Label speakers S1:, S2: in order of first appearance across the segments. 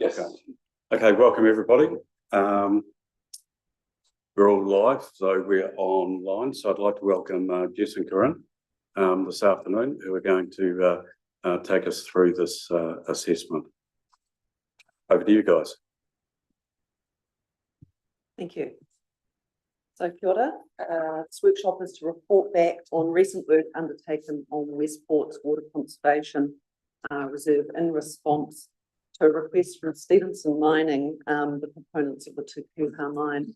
S1: Yes. Okay, welcome everybody. We're all live, so we're online. So I'd like to welcome Jess and Corinne this afternoon, who are going to take us through this assessment. Over to you guys.
S2: Thank you. So kia ora. This workshop is to report back on recent work undertaken on Westport's water conservation reserve in response to a request from Stevenson Mining, the proponents of the Kuha mine.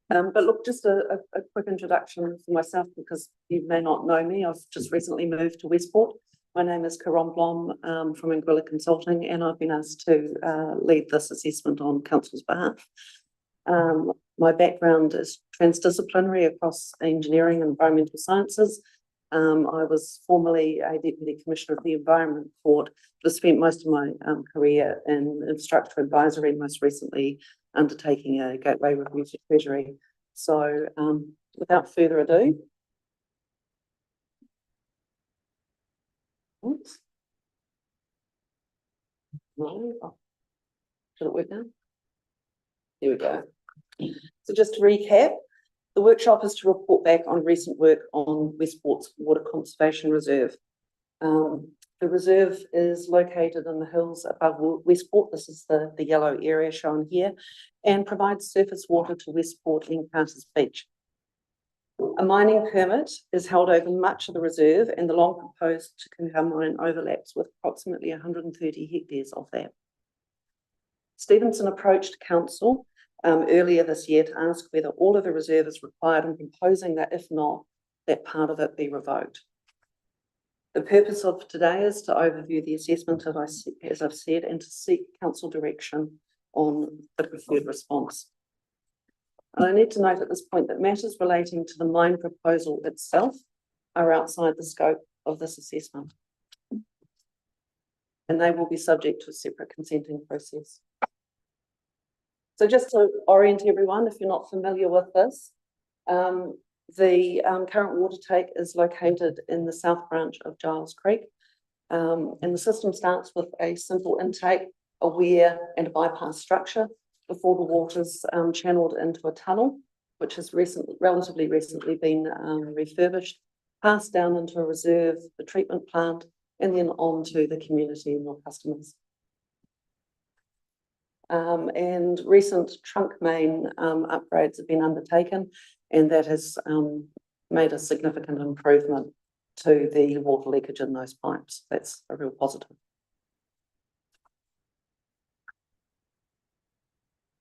S2: But look, just a quick introduction for myself, because you may not know me. I've just recently moved to Westport. My name is Corinne Blom from Anguilla Consulting, and I've been asked to lead this assessment on Council's behalf. My background is transdisciplinary across engineering and environmental sciences. I was formerly a Deputy Commissioner of the Environment Court, but spent most of my career in infrastructure advisory, most recently undertaking a gateway review to Treasury. So without further ado, oops. No. Should it work now? Here we go. So just to recap, the workshop is to report back on recent work on Westport's Water Conservation Reserve. The reserve is located in the hills above Westport. This is the yellow area shown here, and provides surface water to Westport and Carter's Beach. A mining permit is held over much of the reserve, and the long proposed Kuha mine overlaps with approximately 130 hectares of that. Stevenson approached Council earlier this year to ask whether all of the reserve is required, and proposing that if not, that part of it be revoked. The purpose of today is to overview the assessment, as I've said, and to seek Council direction on the preferred response. And I need to note at this point that matters relating to the mine proposal itself are outside the scope of this assessment, and they will be subject to a separate consenting process. So just to orient everyone, if you're not familiar with this, the current water take is located in the south branch of Giles Creek, and the system starts with a simple intake, a weir and a bypass structure before the water's channeled into a tunnel, which has relatively recently been refurbished, passed down into a reserve, the treatment plant, and then on to the community and your customers. And recent trunk main upgrades have been undertaken, and that has made a significant improvement to the water leakage in those pipes. That's a real positive.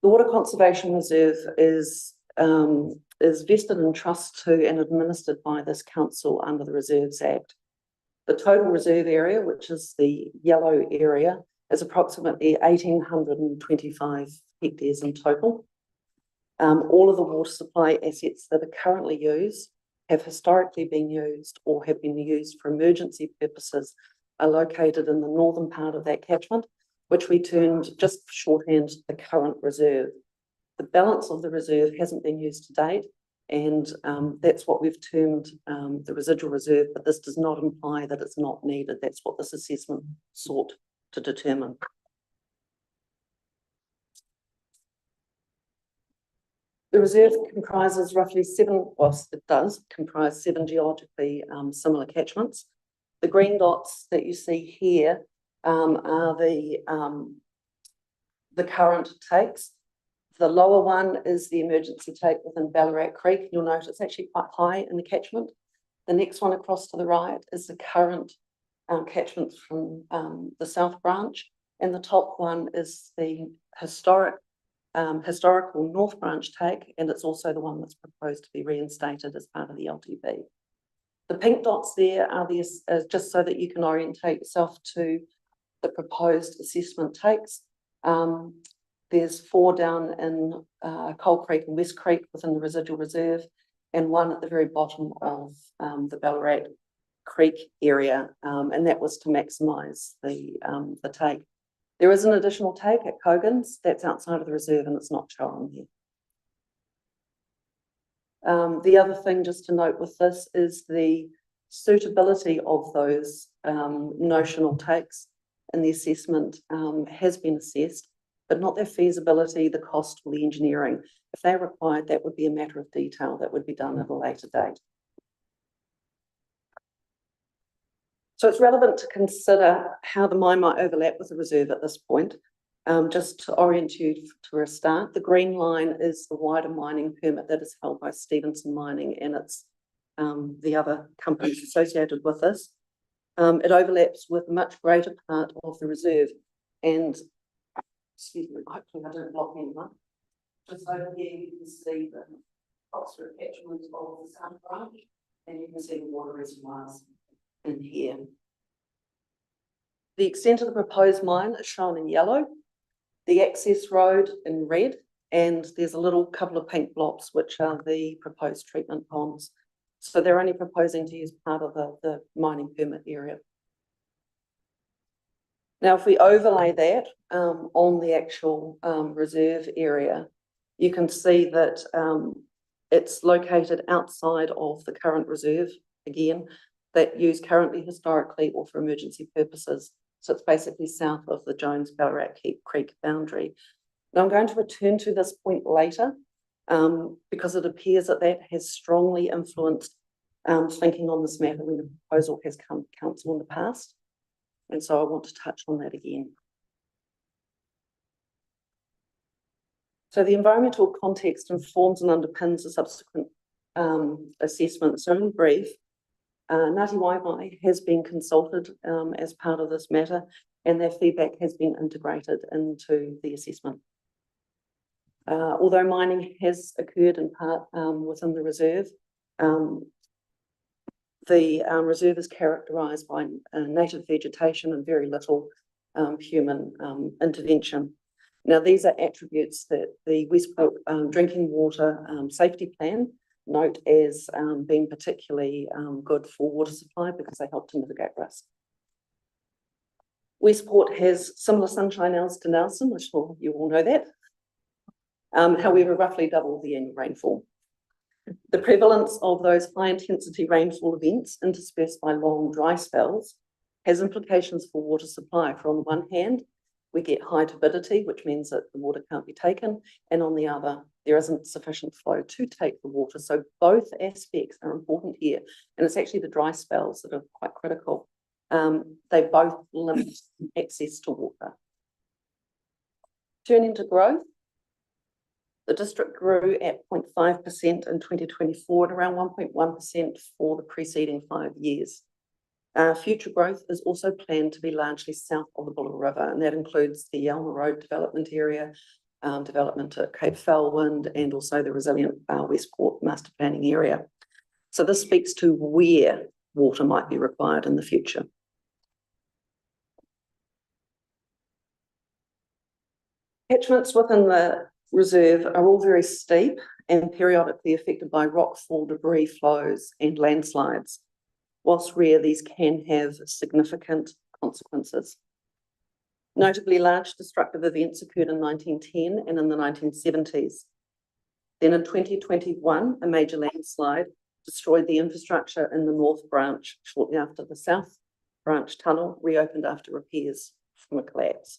S2: The Water Conservation Reserve is vested in trust to and administered by this council under the Reserves Act. The total reserve area, which is the yellow area, is approximately 1,825 hectares in total. All of the water supply assets that are currently used, have historically been used, or have been used for emergency purposes, are located in the northern part of that catchment, which we termed, just shorthand, the current reserve. The balance of the reserve hasn't been used to date, and that's what we've termed the residual reserve, but this does not imply that it's not needed. That's what this assessment sought to determine. The reserve comprises roughly it does comprise seven geologically similar catchments. The green dots that you see here are the current takes. The lower one is the emergency take within Ballarat Creek. You'll note it's actually quite high in the catchment. The next one across to the right is the current catchment from the South Branch, and the top one is the historical North Branch take, and it's also the one that's proposed to be reinstated as part of the LTB. The pink dots there are just so that you can orientate yourself to the proposed assessment takes. There's 4 down in Coal Creek and West Creek within the residual reserve, and 1 at the very bottom of the Ballarat Creek area, and that was to maximise the take. There is an additional take at Kogan's that's outside of the reserve, and it's not shown here. The other thing just to note with this is the suitability of those notional takes in the assessment has been assessed, but not their feasibility, the cost, or the engineering. If they're required, that would be a matter of detail that would be done at a later date. So it's relevant to consider how the mine might overlap with the reserve at this point. Just to orient you to a start, the green line is the wider mining permit that is held by Stevenson Mining and it's the other companies associated with this. It overlaps with a much greater part of the reserve. And, excuse me, hopefully I don't block anyone. Just over here you can see the Oxford catchment of the South Branch, and you can see the water reservoirs in here. The extent of the proposed mine is shown in yellow, the access road in red, and there's a little couple of pink blobs, which are the proposed treatment ponds. So they're only proposing to use part of the mining permit area. Now, if we overlay that on the actual reserve area, you can see that it's located outside of the current reserve, again, that used currently historically or for emergency purposes. So it's basically south of the Jones-Ballarat Creek boundary. Now I'm going to return to this point later because it appears that that has strongly influenced thinking on this matter when the proposal has come to council in the past. And so I want to touch on that again. So the environmental context informs and underpins the subsequent assessment. So in brief, Ngāti Waewae has been consulted as part of this matter, and their feedback has been integrated into the assessment. Although mining has occurred in part within the reserve, the reserve is characterised by native vegetation and very little human intervention. Now, these are attributes that the Westport Drinking Water Safety Plan note as being particularly good for water supply because they help to mitigate risk. Westport has similar sunshine hours to Nelson, I'm sure you all know that. However, roughly double the annual rainfall. The prevalence of those high intensity rainfall events interspersed by long dry spells has implications for water supply. For on the one hand, we get high turbidity, which means that the water can't be taken, and on the other, there isn't sufficient flow to take the water. So both aspects are important here, and it's actually the dry spells that are quite critical. They both limit access to water. Turning to growth, the district grew at 0.5% in 2024 and around 1.1% for the preceding 5 years. Future growth is also planned to be largely south of the Buller River, and that includes the Yelmer Road development area, development at Cape Felwind, and also the resilient Westport master planning area. So this speaks to where water might be required in the future. Catchments within the reserve are all very steep and periodically affected by rockfall, debris flows, and landslides. Whilst rare, these can have significant consequences. Notably, large destructive events occurred in 1910 and in the 1970s. Then in 2021, a major landslide destroyed the infrastructure in the North Branch shortly after the South Branch tunnel reopened after repairs from a collapse.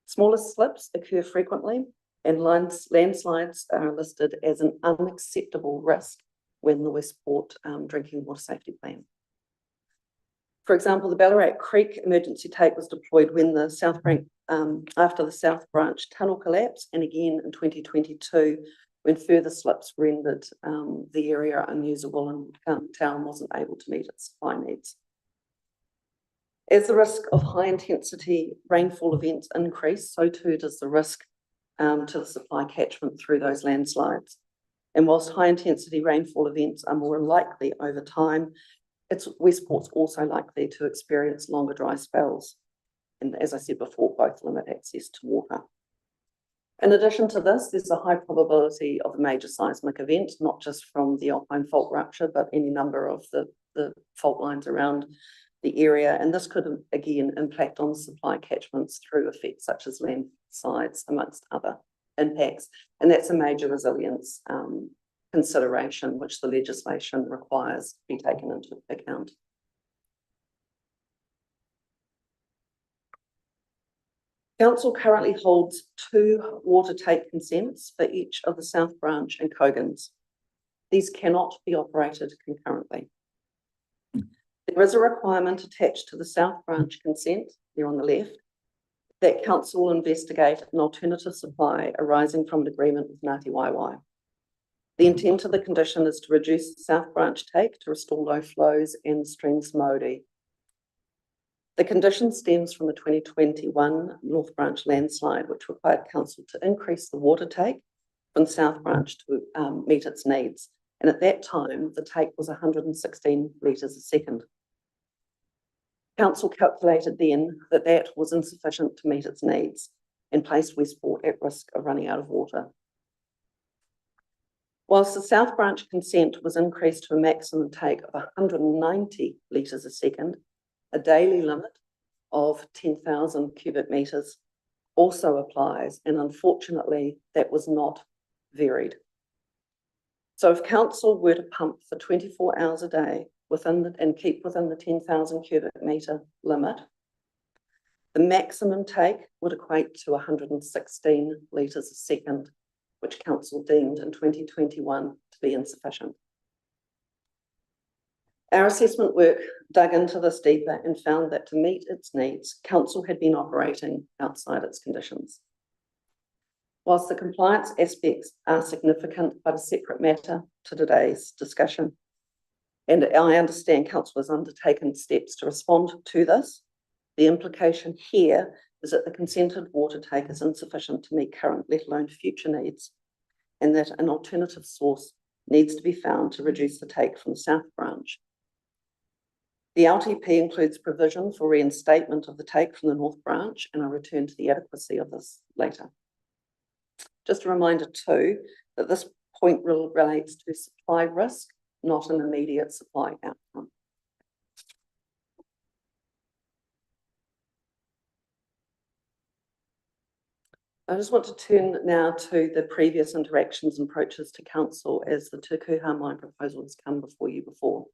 S2: Smaller slips occur frequently, and landslides are listed as an unacceptable risk when the Westport Drinking Water Safety Plan. For example, the Ballarat Creek emergency take was deployed when the South Branch, after the South Branch tunnel collapse, and again in 2022 when further slips rendered the area unusable and town wasn't able to meet its supply needs. As the risk of high intensity rainfall events increase, so too does the risk to the supply catchment through those landslides. And whilst high intensity rainfall events are more likely over time, Westport's also likely to experience longer dry spells. And as I said before, both limit access to water. In addition to this, there's a high probability of a major seismic event, not just from the Alpine fault rupture, but any number of the fault lines around the area. And this could, again, impact on supply catchments through effects such as landslides, amongst other impacts. And that's a major resilience consideration, which the legislation requires to be taken into account. Council currently holds 2 water take consents for each of the South Branch and Cogans. These cannot be operated concurrently. There is a requirement attached to the South Branch consent, there on the left, that Council will investigate an alternative supply arising from an agreement with Ngāti Waiwai. The intent of the condition is to reduce the South Branch take to restore low flows and the stream's Māori. The condition stems from the 2021 North Branch landslide, which required Council to increase the water take from the South Branch to meet its needs. And at that time, the take was 116 litres a second. Council calculated then that that was insufficient to meet its needs and placed Westport at risk of running out of water. Whilst the South Branch consent was increased to a maximum take of 190 litres a second, a daily limit of 10,000 cubic metres also applies, and unfortunately that was not varied. So if Council were to pump for 24 hours a day and keep within the 10,000 cubic metre limit, the maximum take would equate to 116 litres a second, which Council deemed in 2021 to be insufficient. Our assessment work dug into this deeper and found that to meet its needs, Council had been operating outside its conditions. Whilst the compliance aspects are significant but a separate matter to today's discussion, and I understand Council has undertaken steps to respond to this, the implication here is that the consented water take is insufficient to meet current, let alone future needs, and that an alternative source needs to be found to reduce the take from the South Branch. The LTP includes provision for reinstatement of the take from the North Branch, and I'll return to the adequacy of this later. Just a reminder too, that this point relates to supply risk, not an immediate supply outcome. I just want to turn now to the previous interactions and approaches to Council as the Te Kuha mine proposal has come before you before.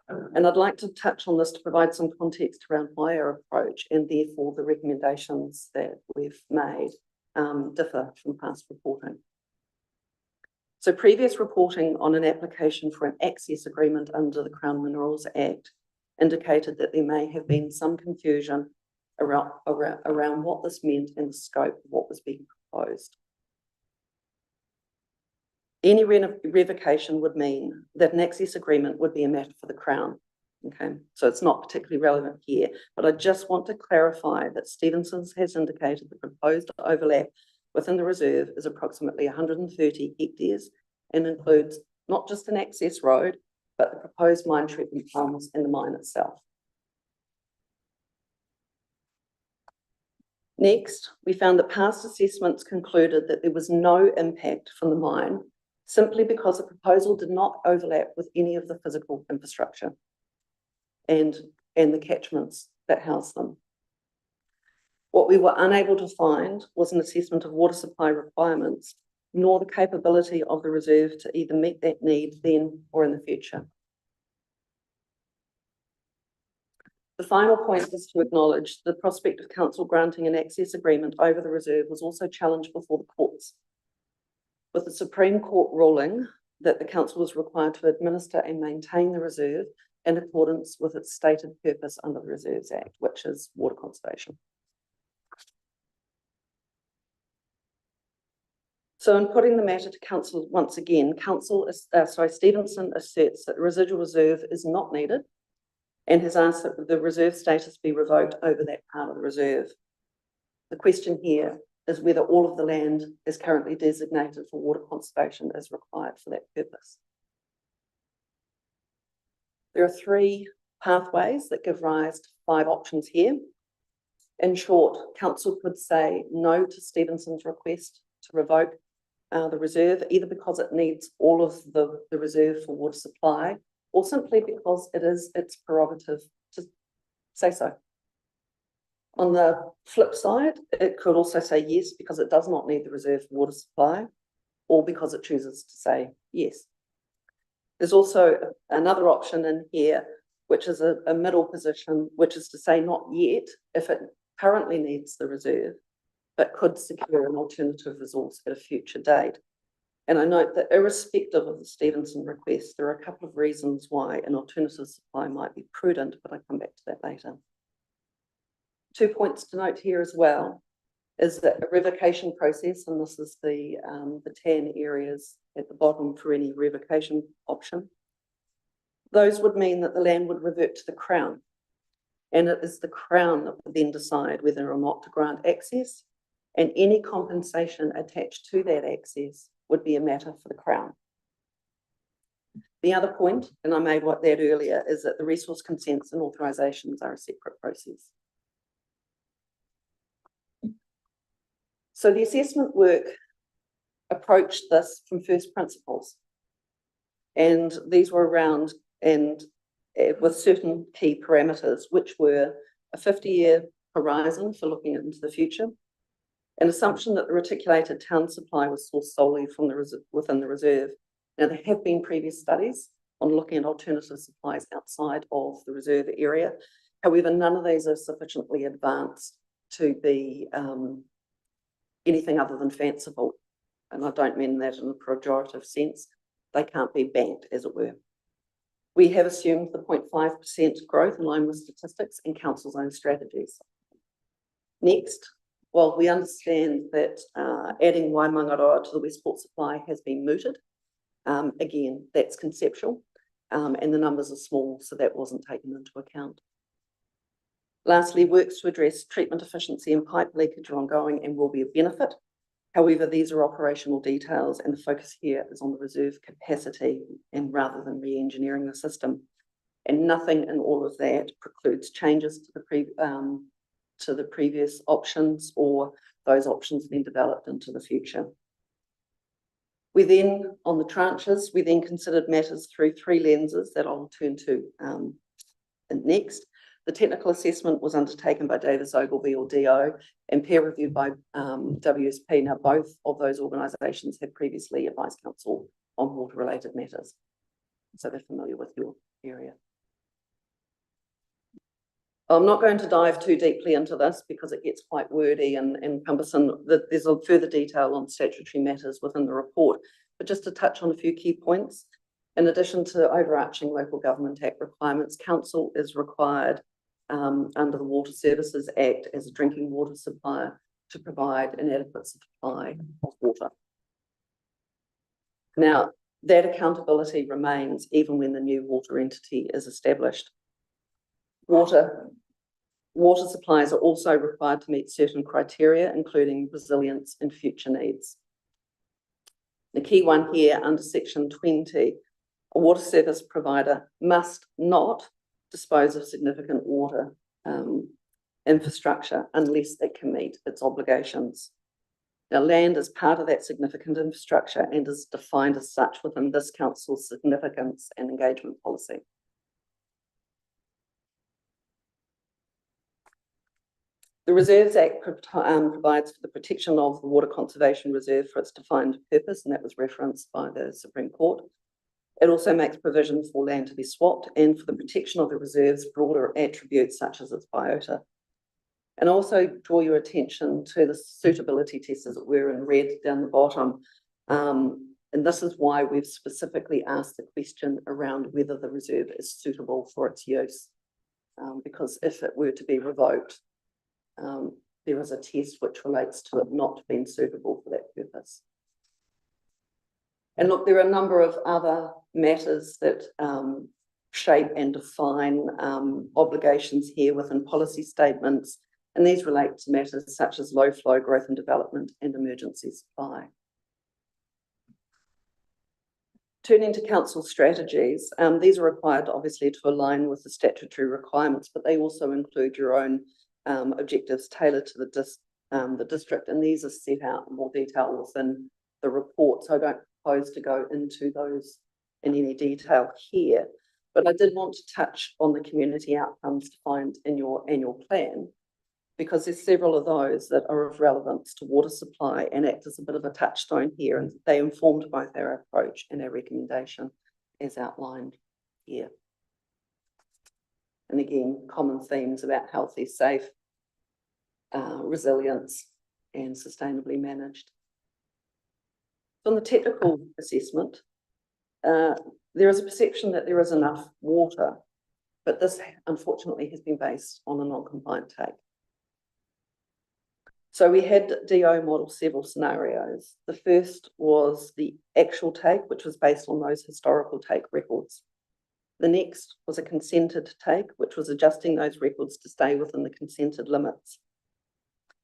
S2: And I'd like to touch on this to provide some context around why our approach and therefore the recommendations that we've made differ from past reporting. So previous reporting on an application for an access agreement under the Crown Minerals Act indicated that there may have been some confusion around what this meant and the scope of what was being proposed. Any revocation would mean that an access agreement would be a matter for the Crown. Okay, so it's not particularly relevant here, but I just want to clarify that Stevenson's has indicated the proposed overlap within the reserve is approximately 130 hectares and includes not just an access road, but the proposed mine treatment ponds and the mine itself. Next, we found that past assessments concluded that there was no impact from the mine simply because the proposal did not overlap with any of the physical infrastructure and the catchments that house them. What we were unable to find was an assessment of water supply requirements, nor the capability of the reserve to either meet that need then or in the future. The final point is to acknowledge the prospect of Council granting an access agreement over the reserve was also challenged before the courts, with the Supreme Court ruling that the Council was required to administer and maintain the reserve in accordance with its stated purpose under the Reserves Act, which is water conservation. So in putting the matter to Council once again, Stevenson asserts that the residual reserve is not needed and has asked that the reserve status be revoked over that part of the reserve. The question here is whether all of the land is currently designated for water conservation is required for that purpose. There are 3 pathways that give rise to 5 options here. In short, Council could say no to Stevenson's request to revoke the reserve, either because it needs all of the reserve for water supply, or simply because it is its prerogative to say so. On the flip side, it could also say yes because it does not need the reserve for water supply, or because it chooses to say yes. There's also another option in here, which is a middle position, which is to say not yet if it currently needs the reserve, but could secure an alternative resource at a future date. And I note that irrespective of the Stevenson request, there are a couple of reasons why an alternative supply might be prudent, but I come back to that later. 2 points to note here as well is that a revocation process, and this is the tan areas at the bottom for any revocation option, those would mean that the land would revert to the Crown. And it is the Crown that would then decide whether or not to grant access, and any compensation attached to that access would be a matter for the Crown. The other point, and I made that earlier, is that the resource consents and authorisations are a separate process. So the assessment work approached this from first principles, and these were around and with certain key parameters, which were a 50-year horizon for looking into the future, an assumption that the reticulated town supply was sourced solely from within the reserve. Now, there have been previous studies on looking at alternative supplies outside of the reserve area. However, none of these are sufficiently advanced to be anything other than fanciful. And I don't mean that in a pejorative sense. They can't be banked, as it were. We have assumed the 0.5% growth in line with statistics and council's own strategies. Next, while we understand that adding Waimangaroa to the Westport supply has been mooted, again, that's conceptual, and the numbers are small, so that wasn't taken into account. Lastly, works to address treatment efficiency and pipe leakage are ongoing and will be of benefit. However, these are operational details, and the focus here is on the reserve capacity and rather than re-engineering the system. And nothing in all of that precludes changes to the previous options or those options being developed into the future. We then, on the tranches, we then considered matters through 3 lenses that I'll turn to next. The technical assessment was undertaken by Davis Ogilvy, or DO, and peer reviewed by WSP. Now, both of those organisations have previously advised council on water-related matters, so they're familiar with your area. I'm not going to dive too deeply into this because it gets quite wordy and cumbersome. There's a further detail on statutory matters within the report, but just to touch on a few key points. In addition to overarching Local Government Act requirements, council is required under the Water Services Act as a drinking water supplier to provide an adequate supply of water. Now, that accountability remains even when the new water entity is established. Water supplies are also required to meet certain criteria, including resilience and future needs. The key one here under section 20, a water service provider must not dispose of significant water infrastructure unless it can meet its obligations. Now, land is part of that significant infrastructure and is defined as such within this council's significance and engagement policy. The Reserves Act provides for the protection of the Water Conservation Reserve for its defined purpose, and that was referenced by the Supreme Court. It also makes provision for land to be swapped and for the protection of the reserve's broader attributes such as its biota. And also draw your attention to the suitability test, as it were, in red down the bottom. And this is why we've specifically asked the question around whether the reserve is suitable for its use. Because if it were to be revoked, there is a test which relates to it not being suitable for that purpose. And look, there are a number of other matters that shape and define obligations here within policy statements, and these relate to matters such as low flow growth and development and emergency supply. Turning to council strategies, these are required obviously to align with the statutory requirements, but they also include your own objectives tailored to the district, and these are set out in more detail within the report, so I don't propose to go into those in any detail here, but I did want to touch on the community outcomes defined in your annual plan, because there's several of those that are of relevance to water supply and act as a bit of a touchstone here, and they informed both our approach and our recommendation as outlined here. And again, common themes about healthy, safe, resilience and sustainably managed. From the technical assessment, there is a perception that there is enough water, but this unfortunately has been based on a non-compliant take. So we had DO model several scenarios. The first was the actual take, which was based on those historical take records. The next was a consented take, which was adjusting those records to stay within the consented limits.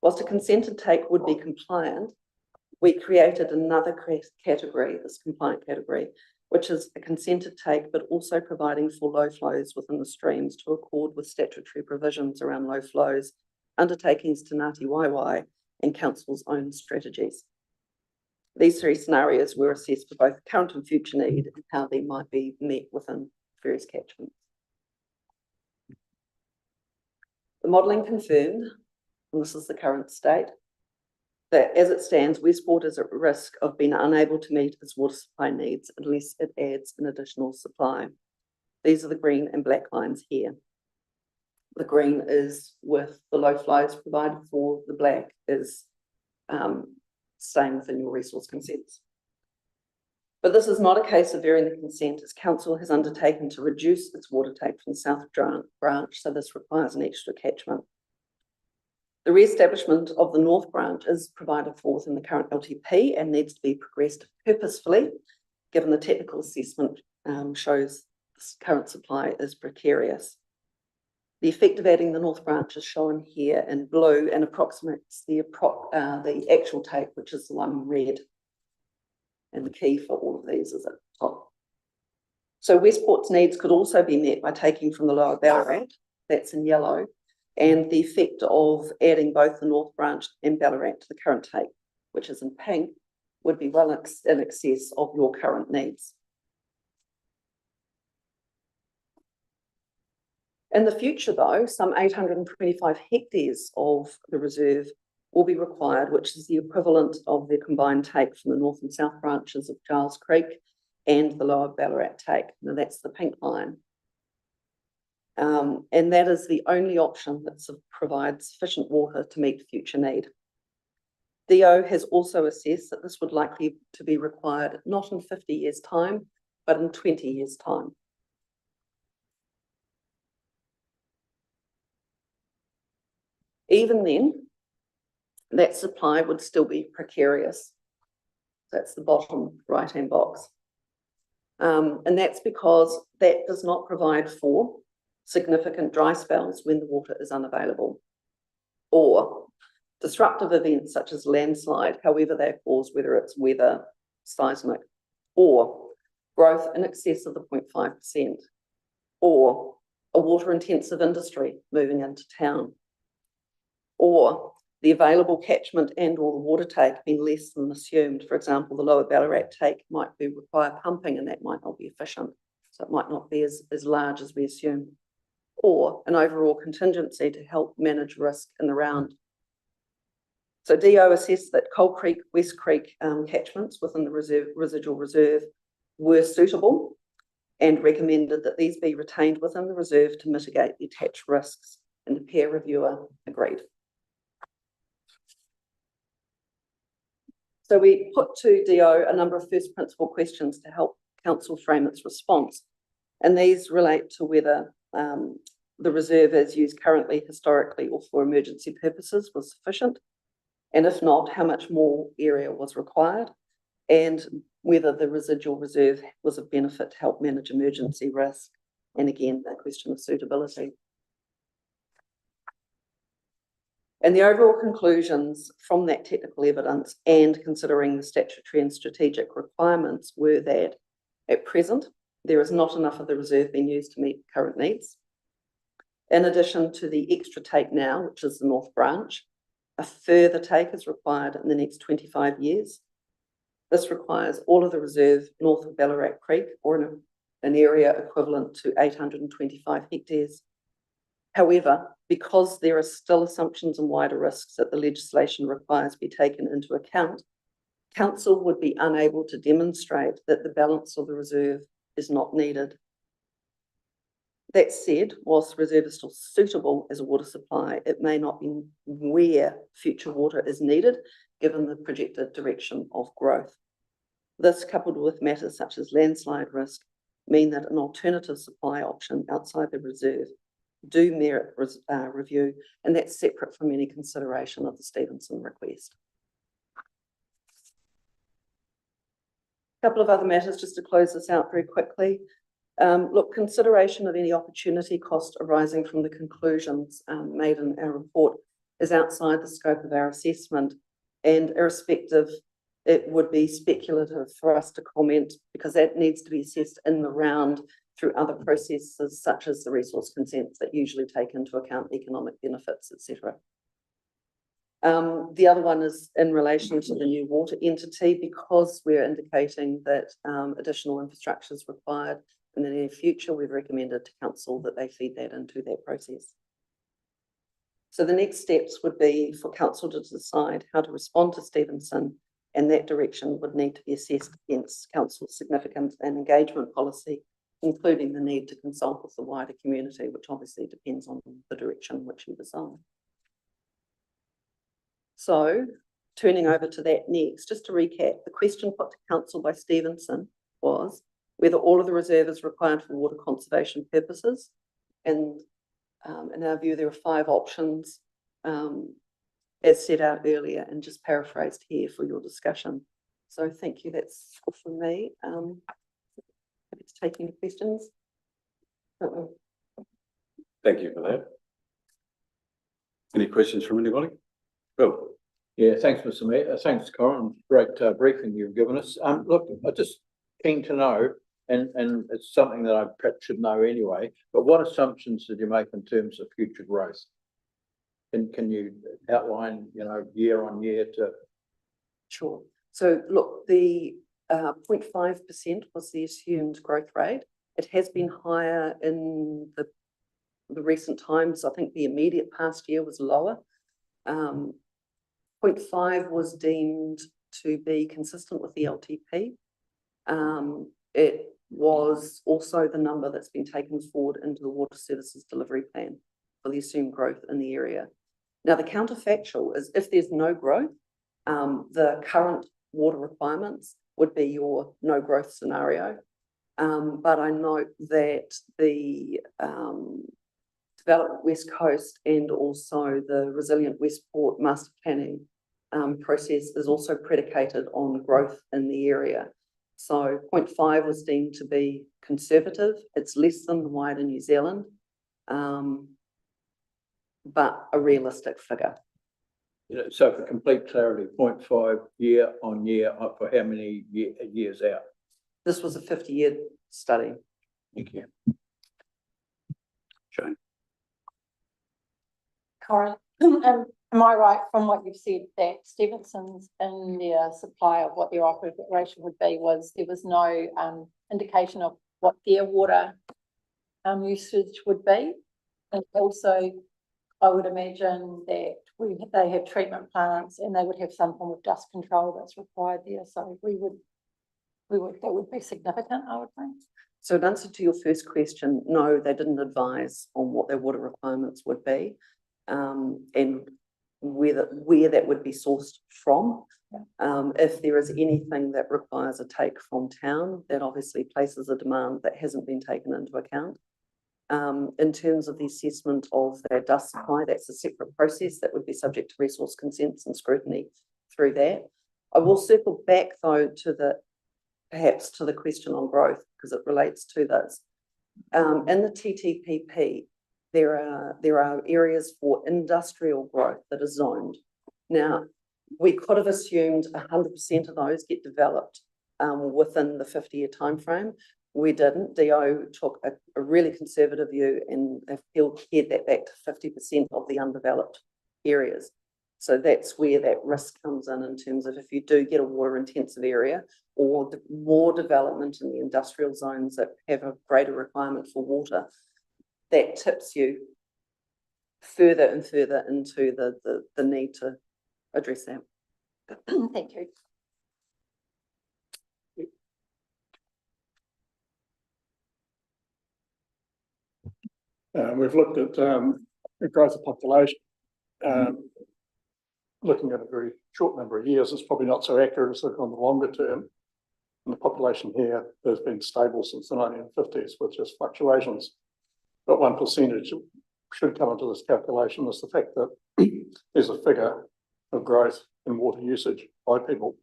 S2: Whilst a consented take would be compliant, we created another category, this compliant category, which is a consented take, but also providing for low flows within the streams to accord with statutory provisions around low flows, undertakings to Ngāti Waiwai, and Council's own strategies. These three scenarios were assessed for both current and future need and how they might be met within various catchments. The modelling confirmed, and this is the current state, that as it stands, Westport is at risk of being unable to meet its water supply needs unless it adds an additional supply. These are the green and black lines here. The green is with the low flows provided for, the black is staying within your resource consents. But this is not a case of varying the consent, as Council has undertaken to reduce its water take from the South Branch, so this requires an extra catchment. The re-establishment of the North Branch is provided for within the current LTP and needs to be progressed purposefully, given the technical assessment shows this current supply is precarious. The effect of adding the North Branch is shown here in blue and approximates the actual take, which is the one in red. And the key for all of these is at the top. So Westport's needs could also be met by taking from the lower Ballarat, that's in yellow, and the effect of adding both the North Branch and Ballarat to the current take, which is in pink, would be well in excess of your current needs. In the future, though, some 825 hectares of the reserve will be required, which is the equivalent of the combined take from the North and South branches of Giles Creek and the lower Ballarat take. Now that's the pink line. And that is the only option that provides sufficient water to meet future need. DO has also assessed that this would likely to be required not in 50 years' time, but in 20 years' time. Even then, that supply would still be precarious. That's the bottom right-hand box. And that's because that does not provide for significant dry spells when the water is unavailable, or disruptive events such as landslide, however they're caused, whether it's weather, seismic, or growth in excess of the 0.5%, or a water-intensive industry moving into town, or the available catchment and or the water take being less than assumed. For example, the lower Ballarat take might require pumping and that might not be efficient. So it might not be as large as we assume. Or an overall contingency to help manage risk in the round. So DO assessed that Coal Creek, West Creek catchments within the residual reserve were suitable and recommended that these be retained within the reserve to mitigate the attached risks, and the peer reviewer agreed. So we put to DO a number of first principle questions to help Council frame its response. And these relate to whether the reserve as used currently, historically, or for emergency purposes was sufficient. And if not, how much more area was required, and whether the residual reserve was of benefit to help manage emergency risk. And again, that question of suitability. And the overall conclusions from that technical evidence and considering the statutory and strategic requirements were that at present, there is not enough of the reserve being used to meet current needs. In addition to the extra take now, which is the North Branch, a further take is required in the next 25 years. This requires all of the reserve north of Ballarat Creek, or in an area equivalent to 825 hectares. However, because there are still assumptions and wider risks that the legislation requires be taken into account, Council would be unable to demonstrate that the balance of the reserve is not needed. That said, whilst reserve is still suitable as a water supply, it may not be where future water is needed, given the projected direction of growth. This, coupled with matters such as landslide risk, mean that an alternative supply option outside the reserve do merit review, and that's separate from any consideration of the Stevenson request. A couple of other matters just to close this out very quickly. Look, consideration of any opportunity cost arising from the conclusions made in our report is outside the scope of our assessment, and irrespective, it would be speculative for us to comment because that needs to be assessed in the round through other processes such as the resource consents that usually take into account economic benefits, etc. The other one is in relation to the new water entity, because we're indicating that additional infrastructure is required in the near future. We've recommended to council that they feed that into that process. So the next steps would be for council to decide how to respond to Stevenson, and that direction would need to be assessed against council's significance and engagement policy, including the need to consult with the wider community, which obviously depends on the direction which you decide. So, turning over to that next, just to recap, the question put to council by Stevenson was whether all of the reserve is required for water conservation purposes. And in our view, there are 5 options as set out earlier and just paraphrased here for your discussion. So thank you, that's all from me. Happy to take any questions.
S1: Thank you for that. Any questions from anybody? Bill?
S3: Yeah, thanks, Mr. Mayor. Thanks, Corin. Great briefing you've given us. Look, I'm just keen to know, and it's something that I perhaps should know anyway, but what assumptions did you make in terms of future growth? Can you outline, year on year to? Sure.
S2: So look, the 0.5% was the assumed growth rate. It has been higher in the recent times. I think the immediate past year was lower. 0.5 was deemed to be consistent with the LTP. It was also the number that's been taken forward into the water services delivery plan for the assumed growth in the area. Now, the counterfactual is if there's no growth, the current water requirements would be your no growth scenario. But I note that the Development West Coast and also the Resilient Westport master planning process is also predicated on growth in the area. So 0.5 was deemed to be conservative. It's less than the wider New Zealand, but a realistic figure.
S3: So for complete clarity, 0.5 year on year for how many years out?
S2: This was a 50-year study.
S3: Thank you.
S1: Jane?
S4: Corin, am I right from what you've said that Stevenson's in their supply of what their operation would be there was no indication of what their water usage would be? And also, I would imagine that they have treatment plants and they would have some form of dust control that's required there. So that would be significant, I would think.
S2: So in answer to your first question, no, they didn't advise on what their water requirements would be, and where that would be sourced from. Yeah. If there is anything that requires a take from town, that obviously places a demand that hasn't been taken into account. In terms of the assessment of their dust supply, that's a separate process that would be subject to resource consents and scrutiny through that. I will circle back though to perhaps to the question on growth, because it relates to this. In the TTPP, there are areas for industrial growth that are zoned. Now, we could have assumed 100% of those get developed within the 50-year timeframe. We didn't. DO took a really conservative view and have pared that back to 50% of the undeveloped areas. So that's where that risk comes in terms of if you do get a water intensive area or more development in the industrial zones that have a greater requirement for water, that tips you further and further into the need to address that.
S4: Thank you.
S5: We've looked at the growth of population. Looking at a very short number of years, it's probably not so accurate as looking on the longer term. And the population here has been stable since the 1950s with just fluctuations. But one percentage should come into this calculation is the fact that there's a figure of growth in water usage by people.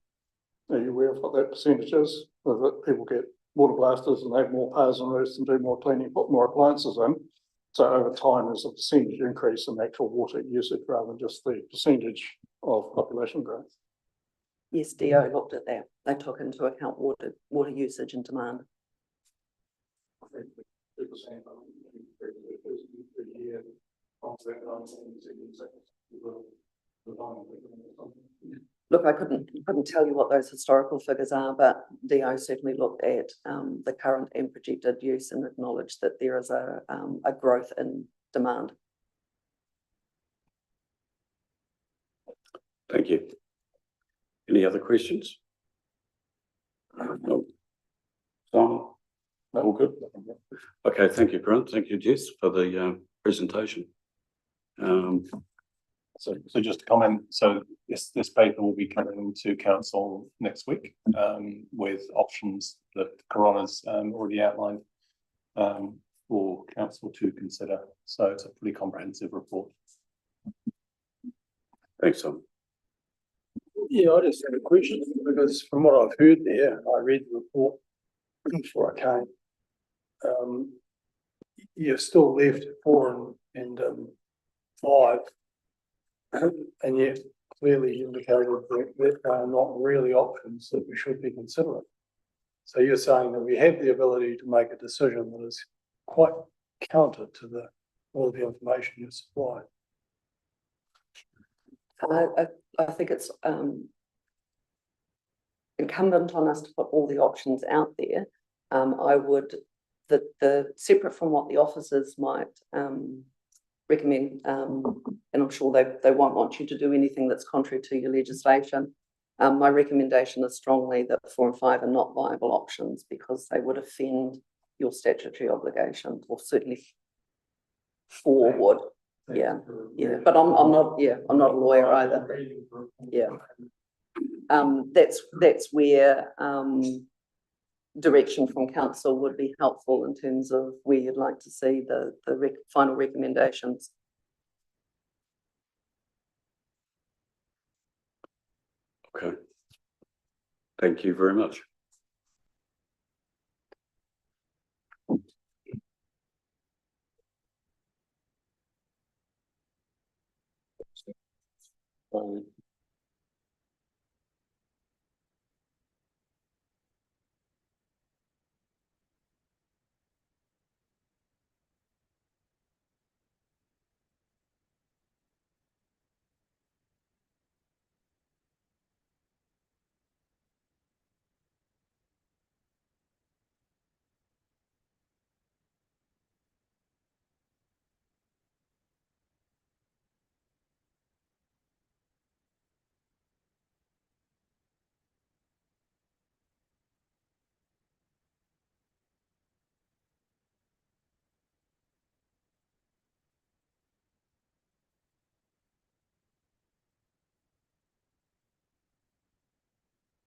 S5: Are you aware of what that percentage is? That people get water blasters and they have more powers and roofs and do more cleaning, put more appliances in. So over time, there's a percentage increase in actual water usage rather than just the percentage of population growth.
S2: Yes, DO looked at that. They took into account water usage and demand. Look, I couldn't tell you what those historical figures are, but DO certainly looked at the current and projected use and acknowledged that there is a growth in demand.
S1: Thank you. Any other questions? No. Simon? All good? Okay, thank you, Grant. Thank you, Jess, for the presentation.
S6: So just to comment, so this paper will be coming to council next week with options that Corona's already outlined for council to consider. So it's a pretty comprehensive report.
S1: Thanks, Simon.
S7: Yeah, I just had a question because from what I've heard there, I read the report before I came. You're still left 4 and 5, and yet clearly indicated that are not really options that we should be considering. So you're saying that we have the ability to make a decision that is quite counter to all the information you supplied.
S2: I think it's incumbent on us to put all the options out there. I would, separate from what the officers might recommend, and I'm sure they won't want you to do anything that's contrary to your legislation. My recommendation is strongly that 4 and 5 are not viable options because they would offend your statutory obligation, or certainly 4 would. Yeah, but I'm not a lawyer either. Yeah, that's where direction from council would be helpful in terms of where you'd like to see the final recommendations.
S1: Okay. Thank you very much.